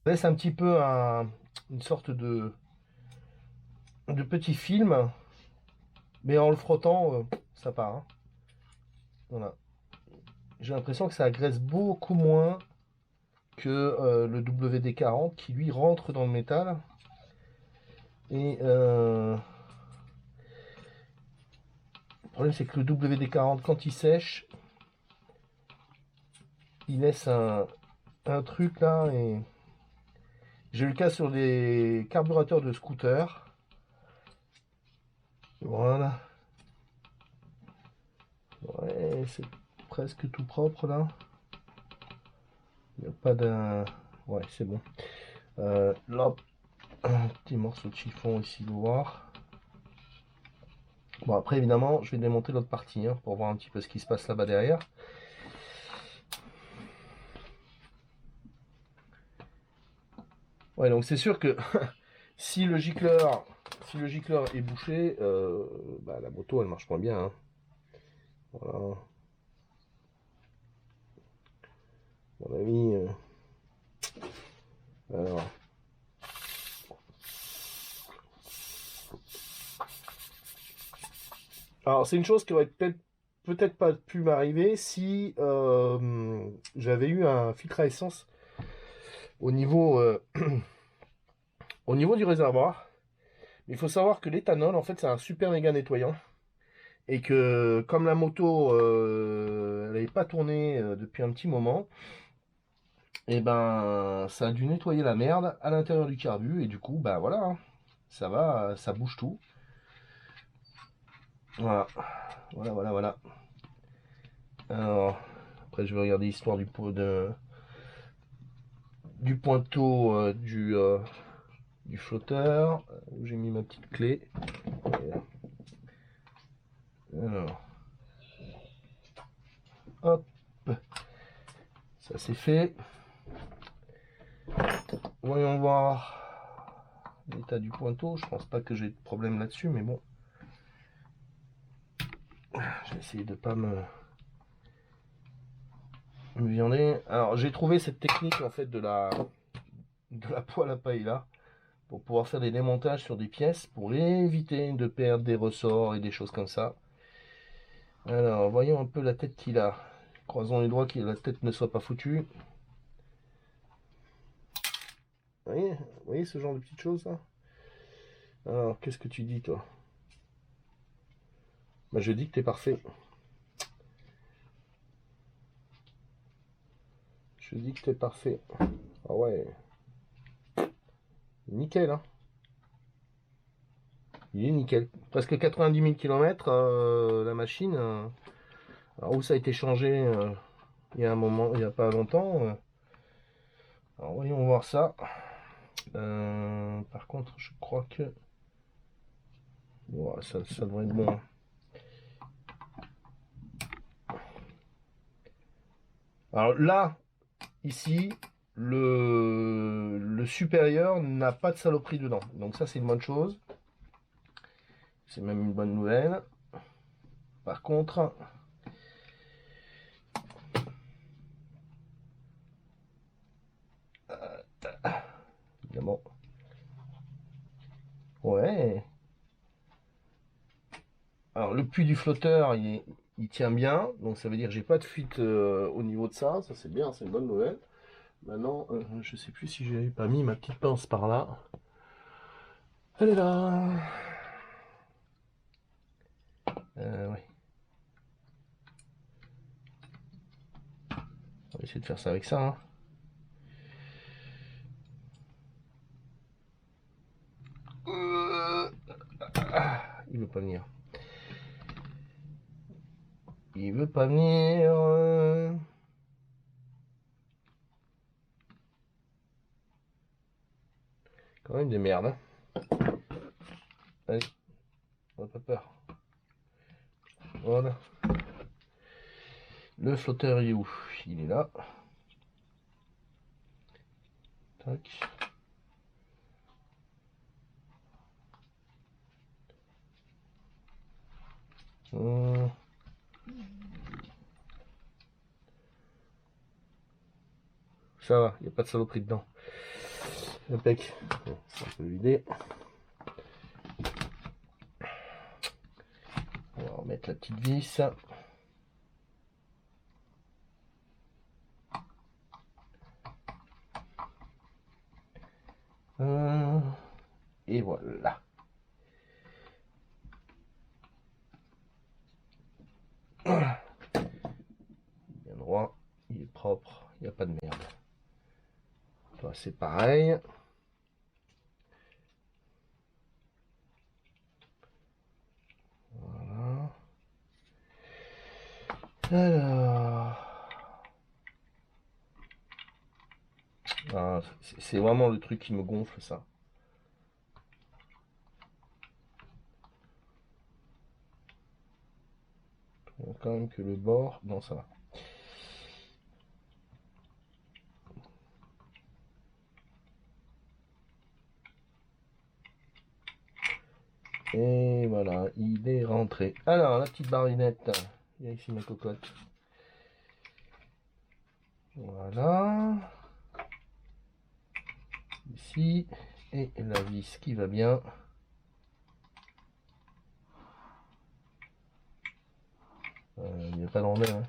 laisse un petit peu une sorte de petit film, mais en le frottant, ça part, hein. Voilà. J'ai l'impression que ça agresse beaucoup moins que le WD-40 qui lui rentre dans le métal. Et le problème c'est que le WD-40 quand il sèche, il laisse un truc là et j'ai eu le cas sur des carburateurs de scooter. Voilà. Ouais, c'est presque tout propre là. Il n'y a pas d'un... Ouais, c'est bon. Là, un petit morceau de chiffon ici noir. Bon, après, évidemment, je vais démonter l'autre partie hein, pour voir un petit peu ce qui se passe là-bas derrière. Ouais, donc c'est sûr que si le gicleur, si le gicleur est bouché, bah, la moto, elle marche moins bien, hein. Voilà, mon ami. Alors, alors c'est une chose qui aurait peut-être pas pu m'arriver si j'avais eu un filtre à essence au niveau, au niveau du réservoir. Mais il faut savoir que l'éthanol, en fait, c'est un super méga nettoyant. Et que comme la moto, elle n'avait pas tourné depuis un petit moment, et ben ça a dû nettoyer la merde à l'intérieur du carbu. Et du coup, bah voilà, hein, ça va, ça bouge tout. Voilà, voilà. Alors, après je vais regarder l'histoire du pointeau du flotteur, où j'ai mis ma petite clé. Alors, hop, ça c'est fait. Voyons voir l'état du pointeau. Je pense pas que j'ai de problème là-dessus, mais bon. Je vais essayer de pas me viander. Alors j'ai trouvé cette technique en fait de la poêle à paille là pour pouvoir faire des démontages sur des pièces pour éviter de perdre des ressorts et des choses comme ça. Alors voyons un peu la tête qu'il a. Croisons les doigts que la tête ne soit pas foutue. Vous voyez ce genre de petites choses là. Alors qu'est-ce que tu dis toi? Bah, je dis que t'es parfait. Je dis que t'es parfait. Ah ouais, nickel hein. Il est nickel. Presque 90 000 km la machine. Alors où ça a été changé il y a un moment, il n'y a pas longtemps. Alors voyons voir ça. Par contre, je crois que ouais, ça devrait être bon. Alors là, ici, le supérieur n'a pas de saloperie dedans. Donc ça, c'est une bonne chose. C'est même une bonne nouvelle. Par contre, évidemment, ouais. Alors le puits du flotteur, il tient bien, donc ça veut dire que j'ai pas de fuite au niveau de ça. Ça c'est bien, c'est une bonne nouvelle. Maintenant, je sais plus si j'avais pas mis ma petite pince par là. Elle est là. Ouais. On va essayer de faire ça avec ça, hein. Il veut pas venir. Il veut pas venir. Quand même des merdes, hein. Allez, on n'a pas peur. Voilà. Le flotteur, il est où? Il est là. Tac. Hum. Ça va, il n'y a pas de saloperie dedans. Impec. Bon, ça, on peut le vider. On va remettre la petite vis. Et voilà. Bien droit, il est propre, il n'y a pas de merde. Toi, c'est pareil. Voilà. Alors. Ah, c'est vraiment le truc qui me gonfle, ça. Il y a quand même que le bord. Non, ça va. Et voilà, il est rentré. Alors, la petite barinette. Il y a ici ma cocotte. Voilà. Ici. Et la vis qui va bien. Il n'y a pas de rondelle. Hein.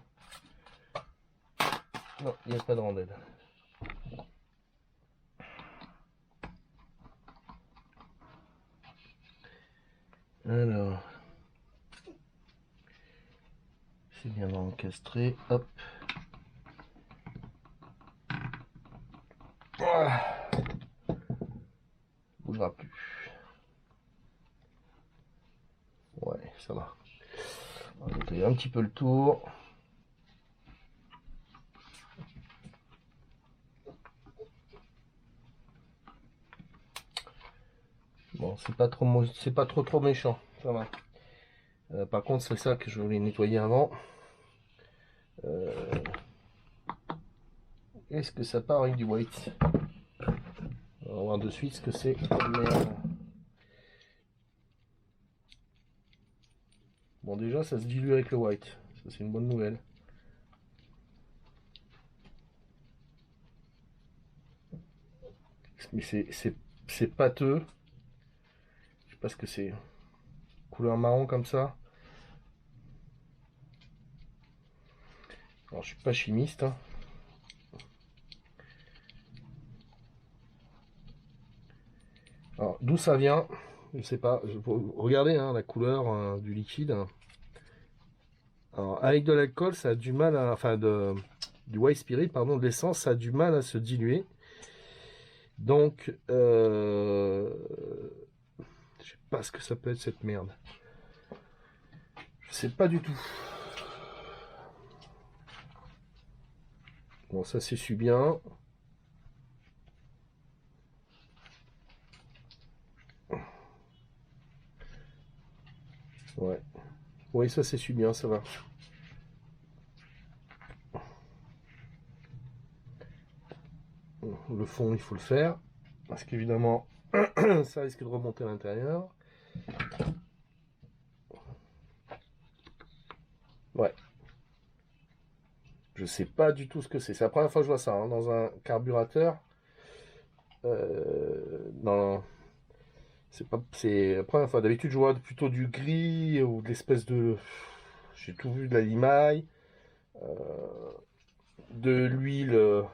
Non, il n'y a pas de rondelle. Alors. C'est bien encastré. Hop. Voilà. Bougera plus. Ouais, ça va. On va nettoyer un petit peu le tour. Bon, c'est pas trop méchant, ça va. Par contre, c'est ça que je voulais nettoyer avant. Est-ce que ça part avec du white? On va voir de suite ce que c'est. Merde. Bon, déjà, ça se dilue avec le white. Ça, c'est une bonne nouvelle. Mais c'est pâteux. Je sais pas ce que c'est. Couleur marron comme ça. Alors, je suis pas chimiste. Hein. Alors, d'où ça vient? Je sais pas. Regardez hein, la couleur du liquide. Alors, avec de l'alcool, ça a du mal à. Enfin, du white spirit, pardon, de l'essence, ça a du mal à se diluer. Donc, je sais pas ce que ça peut être cette merde. Je sais pas du tout. Bon, ça s'essuie bien. Ouais. Oui, ça s'essuie bien, ça va. Le fond, il faut le faire. Parce qu'évidemment, ça risque de remonter à l'intérieur. Ouais. Je sais pas du tout ce que c'est. C'est la première fois que je vois ça hein, dans un carburateur. Non, c'est la première fois. D'habitude, je vois plutôt du gris ou de l'espèce de. J'ai tout vu de la limaille, de l'huile,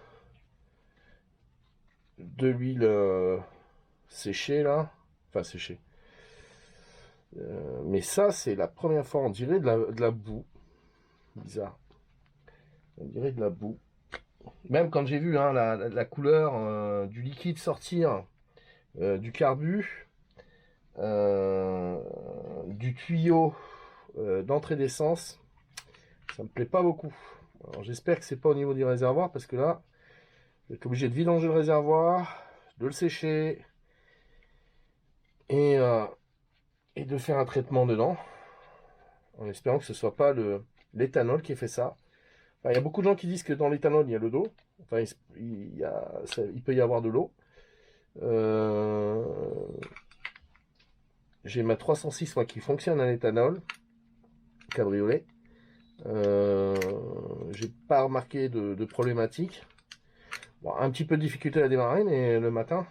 séchée là, enfin séchée. Mais ça, c'est la première fois. On dirait de la boue. Bizarre. On dirait de la boue. Même quand j'ai vu hein, la couleur du liquide sortir du carbu, du tuyau d'entrée d'essence, ça me plaît pas beaucoup. Alors j'espère que c'est pas au niveau du réservoir parce que là, je vais être obligé de vidanger le réservoir, de le sécher et de faire un traitement dedans, en espérant que ce soit pas l'éthanol qui ait fait ça. Enfin, il y a beaucoup de gens qui disent que dans l'éthanol il y a le d'eau. Enfin, il peut y avoir de l'eau. J'ai ma 306 moi, qui fonctionne à l'éthanol, cabriolet. J'ai pas remarqué de problématique. Bon, un petit peu de difficulté à démarrer, mais le matin,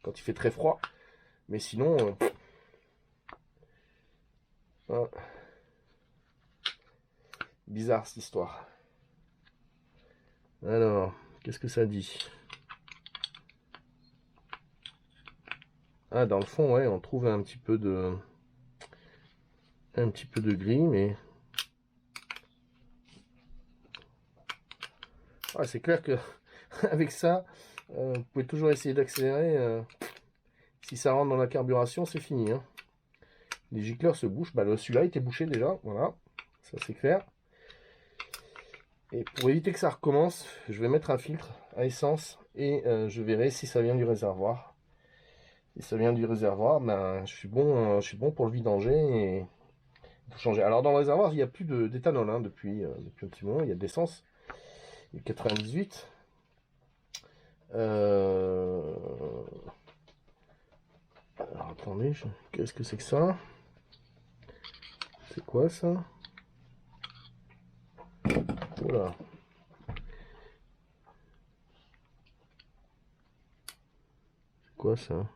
quand il fait très froid. Mais sinon, ah, bizarre cette histoire. Alors, qu'est-ce que ça dit? Ah, dans le fond, ouais, on trouve un petit peu de gris, mais ah, c'est clair que avec ça, vous pouvez toujours essayer d'accélérer. Si ça rentre dans la carburation, c'est fini, hein. Les gicleurs se bouchent. Bah, celui-là était bouché déjà, voilà, ça c'est clair. Et pour éviter que ça recommence, je vais mettre un filtre à essence et je verrai si ça vient du réservoir. Si ça vient du réservoir, ben, je suis bon pour le vidanger et tout changer. Alors dans le réservoir, il n'y a plus d'éthanol hein, depuis un petit moment, il y a de l'essence. Il y a 98. Alors attendez, qu'est-ce que c'est que ça? C'est quoi ça? Voilà. C'est quoi ça?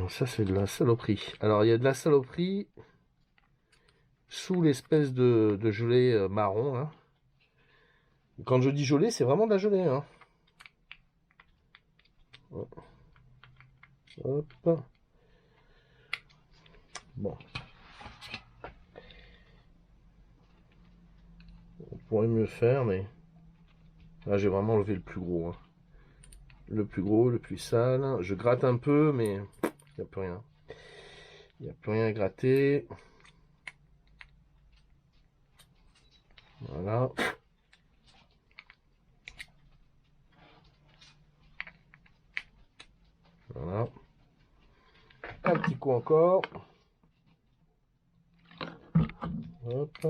Ça c'est de la saloperie. Alors il y a de la saloperie sous l'espèce de gelée marron. Hein. Quand je dis gelée, c'est vraiment de la gelée. Hein. Hop. Bon. On pourrait mieux faire, mais là j'ai vraiment enlevé le plus gros. Hein. Le plus gros, le plus sale. Je gratte un peu, mais il n'y a plus rien. Il n'y a plus rien à gratter. Voilà. Voilà. Un petit coup encore. Hop.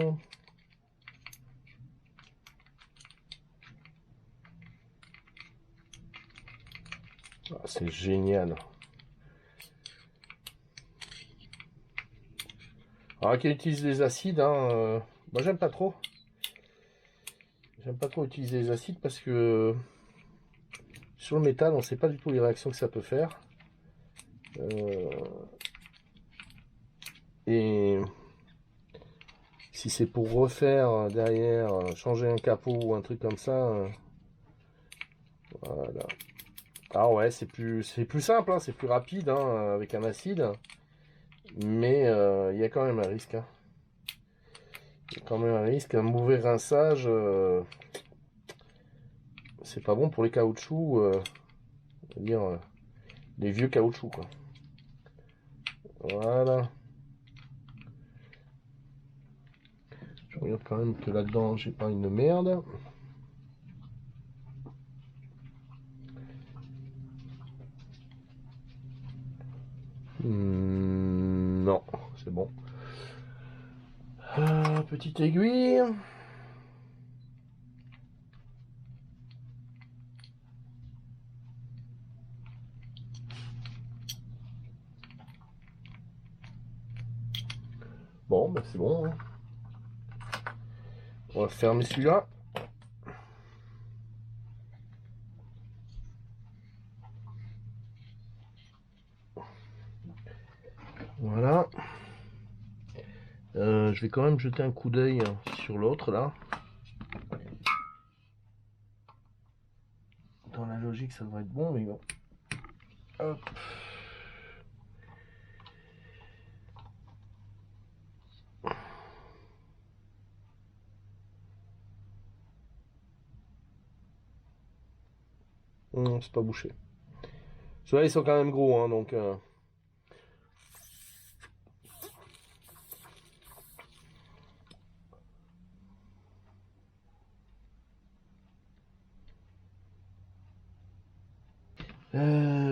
Ah, c'est génial. Alors qui utilise des acides, hein, moi j'aime pas trop. J'aime pas trop utiliser les acides parce que sur le métal, on sait pas du tout les réactions que ça peut faire. Et si c'est pour refaire derrière, changer un capot ou un truc comme ça, voilà. Ah ouais, c'est plus simple, hein, c'est plus rapide hein, avec un acide, mais il y a quand même un risque. Hein. Il y a quand même un risque. Un mauvais rinçage, c'est pas bon pour les caoutchoucs, dire les vieux caoutchoucs quoi. Voilà. Je regarde quand même que là-dedans j'ai pas une merde. Non, c'est bon. Petite aiguille. Bon, bah c'est bon. Hein. On va fermer celui-là. Voilà. Je vais quand même jeter un coup d'œil sur l'autre là. Dans la logique, ça devrait être bon, mais bon. Hop. Non, c'est pas bouché. Ceux-là, ils sont quand même gros, hein, donc.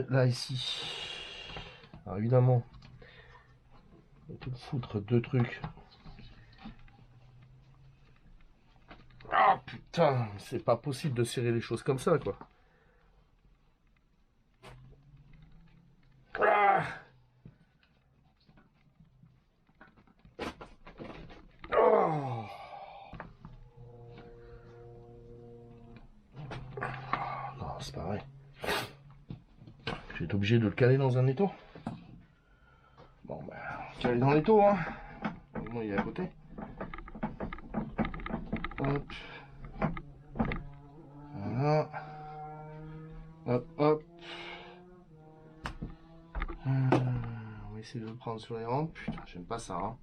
Là, ici. Alors, évidemment, on va tout foutre deux trucs. Ah putain, c'est pas possible de serrer les choses comme ça, quoi. Ah. Oh. pareil. Je vais être obligé de le caler dans un étau. Bon, ben, caler dans l'étau, hein. Bon, il est à côté. Hop. Voilà. Hop, hop. On va essayer de le prendre sur les rampes. Putain, j'aime pas ça, hein.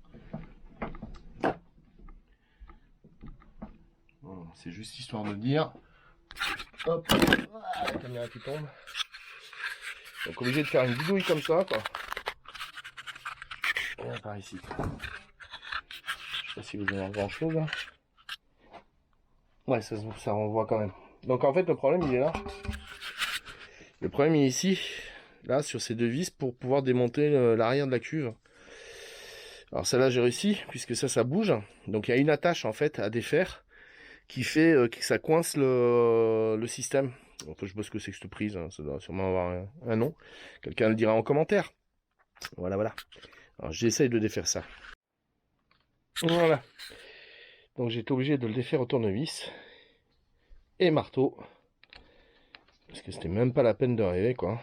Bon, c'est juste histoire de le dire. Hop. Ah, la caméra qui tombe. Donc obligé de faire une bidouille comme ça, quoi. Et par ici. Je sais pas si vous avez grand chose. Hein. Ouais, ça renvoie quand même. Donc en fait le problème il est là. Le problème il est ici, là sur ces deux vis pour pouvoir démonter l'arrière de la cuve. Alors celle-là j'ai réussi puisque ça bouge. Donc il y a une attache en fait à défaire qui fait que ça coince le système. Enfin, je sais pas ce que c'est que cette prise, hein. Ça doit sûrement avoir un nom. Quelqu'un le dira en commentaire. Voilà, voilà. Alors j'essaye de défaire ça. Voilà. Donc j'ai été obligé de le défaire au tournevis et marteau. Parce que c'était même pas la peine de rêver, quoi.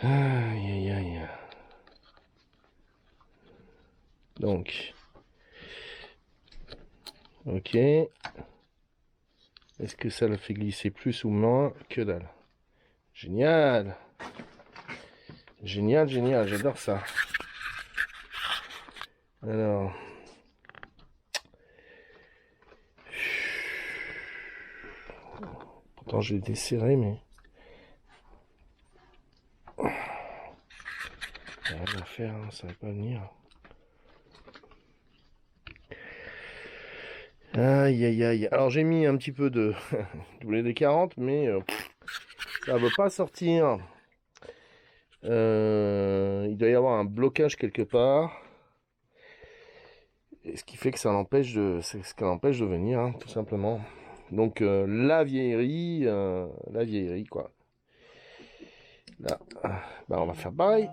Aïe, aïe, aïe. Donc. Ok. Est-ce que ça le fait glisser plus ou moins? Que dalle. Génial. Génial, génial. J'adore ça. Alors. Pourtant, je l'ai desserré, mais... rien à faire, hein, ça va pas venir. Aïe, aïe, aïe. Alors, j'ai mis un petit peu de WD-40, mais ça veut pas sortir. Il doit y avoir un blocage quelque part. Et ce qui fait que ça l'empêche de venir, hein, tout simplement. Donc la vieillerie, quoi. Là, bah, on va faire pareil.